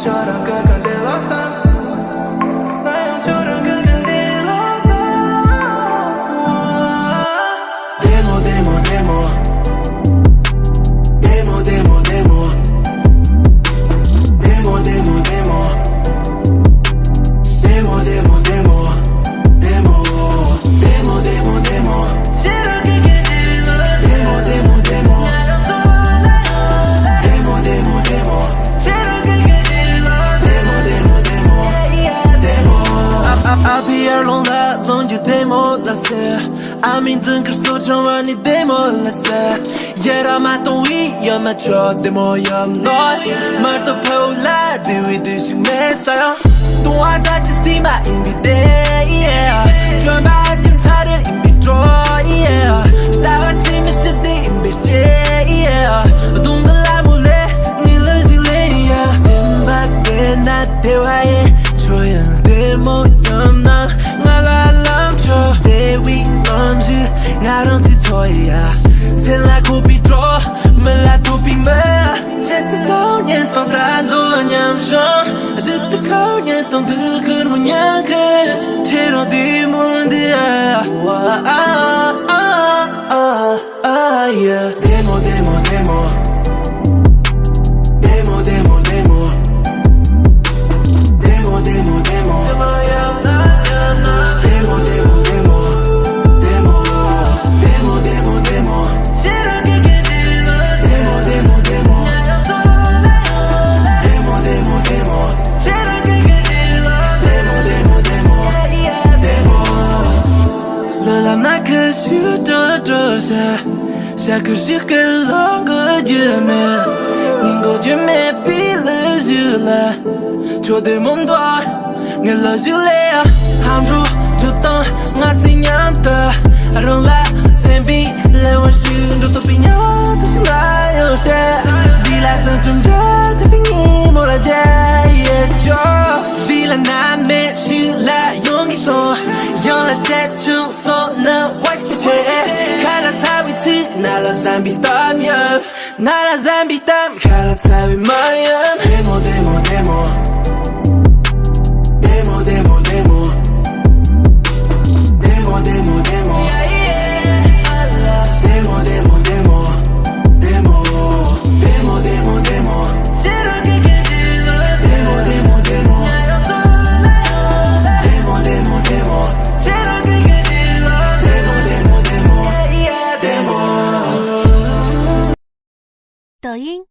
사형처럼 끝까지 lost 사형처럼 끝까지 lost 데모 데모 데모 데모 데모 데모 데모 데모 데모 데모 데모 데모 데모 데모 데모 싫어하게 질렀어 데모 데모 데모 데모 데모 데모 싫어하게 질렀어 데모 데모 데모 데모 I'll be alone alone you 데모 났어 I'm in the 소처럼 니 데모 났어 예라 맛도 위에 맞춰 데모야 널 말도 파울라 비위듯이 맺어요 또 하자지 씨마 인비데 절반은 다른 인비도 나같이 미션데 인비제 동글라몰래 밀어질래 생밖에 나 대화에 조연 데모였나 나가 람쳐 대위 럼지 나랑 티토야 셀라 고비도 melá tu pima Chete kau nyen tong ta do nyam shon Dut kau nyen tong du kur mu nyang ke Chero di mun dia yeah Demo demo demo Demo demo demo Demo demo demo Demo demo demo Demo demo demo demo Xa cứ giữ cái lòng của dư mẹ Nhìn cô dư mẹ bí lỡ dư là Cho đời mong đo Nghe lỡ dư lệ Hàm ru cho tông Ngã xin nhắm tờ Rong la Thêm bí Lệ hoàn sư Rồi tôi bị nhớ Tôi xin lại ở trẻ Vì là sân trùm rỡ Thế bí nghĩ một là trẻ cho Vì là nam mẹ sư là Yong ghi so Yong là trẻ chung so Nà hoạch chứ trẻ Khá là thả bị thức Nà là giảm bị tâm nhầm Nà là giảm bị tâm Khá là thả bị mơ nhầm Demo demo demo Demo demo demo Demo demo demo Demo demo demo Demo Demo demo demo Demo demo demo Demo demo demo Demo demo demo 抖音